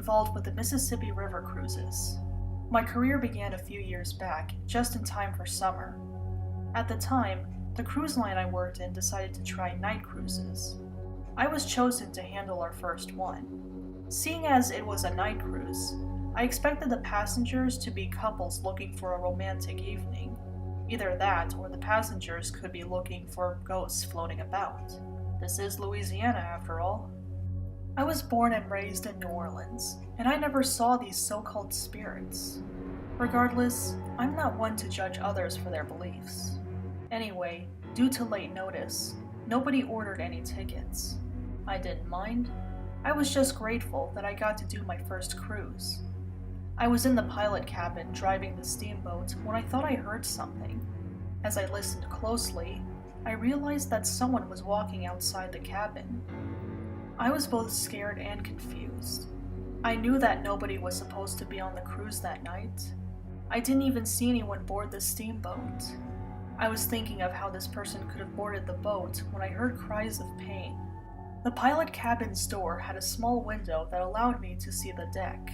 involved with the Mississippi River cruises. My career began a few years back, just in time for summer. At the time, the cruise line I worked in decided to try night cruises. I was chosen to handle our first one. Seeing as it was a night cruise, I expected the passengers to be couples looking for a romantic evening. Either that, or the passengers could be looking for ghosts floating about. This is Louisiana, after all. I was born and raised in New Orleans, and I never saw these so-called spirits. Regardless, I'm not one to judge others for their beliefs. Anyway, due to late notice, nobody ordered any tickets. I didn't mind. I was just grateful that I got to do my first cruise. I was in the pilot cabin driving the steamboat when I thought I heard something. As I listened closely, I realized that someone was walking outside the cabin. I was both scared and confused. I knew that nobody was supposed to be on the cruise that night. I didn't even see anyone board the steamboat. I was thinking of how this person could have boarded the boat when I heard cries of pain. The pilot cabin's door had a small window that allowed me to see the deck.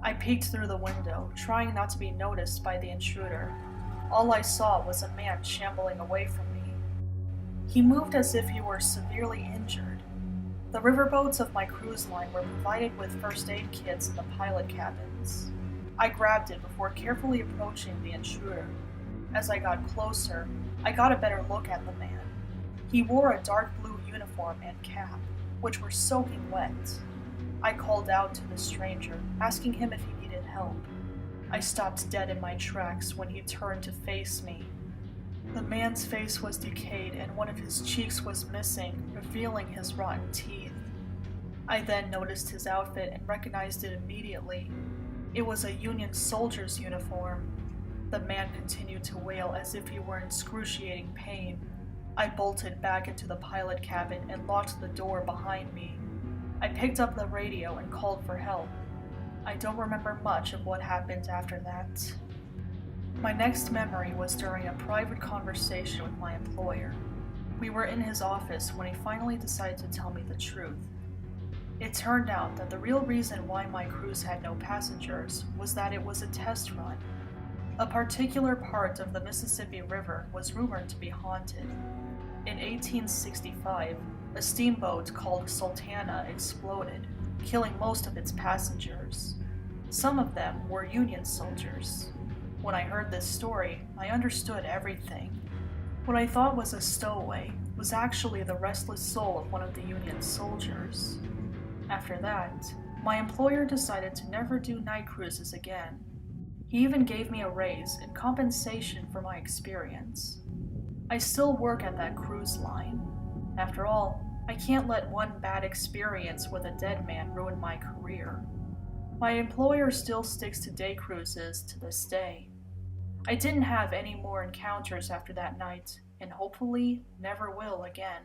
I peeked through the window, trying not to be noticed by the intruder. All I saw was a man shambling away from me. He moved as if he were severely injured. The riverboats of my cruise line were provided with first aid kits in the pilot cabins. I grabbed it before carefully approaching the intruder. As I got closer, I got a better look at the man. He wore a dark blue uniform and cap, which were soaking wet. I called out to the stranger, asking him if he needed help. I stopped dead in my tracks when he turned to face me. The man's face was decayed and one of his cheeks was missing, revealing his rotten teeth. I then noticed his outfit and recognized it immediately. It was a Union soldier's uniform. The man continued to wail as if he were in excruciating pain. I bolted back into the pilot cabin and locked the door behind me. I picked up the radio and called for help. I don't remember much of what happened after that. My next memory was during a private conversation with my employer. We were in his office when he finally decided to tell me the truth. It turned out that the real reason why my cruise had no passengers was that it was a test run. A particular part of the Mississippi River was rumored to be haunted. In 1865, a steamboat called Sultana exploded, killing most of its passengers. Some of them were Union soldiers. When I heard this story, I understood everything. What I thought was a stowaway was actually the restless soul of one of the Union soldiers. After that, my employer decided to never do night cruises again. He even gave me a raise in compensation for my experience. I still work at that cruise line. After all, I can't let one bad experience with a dead man ruin my career. My employer still sticks to day cruises to this day. I didn't have any more encounters after that night, and hopefully never will again.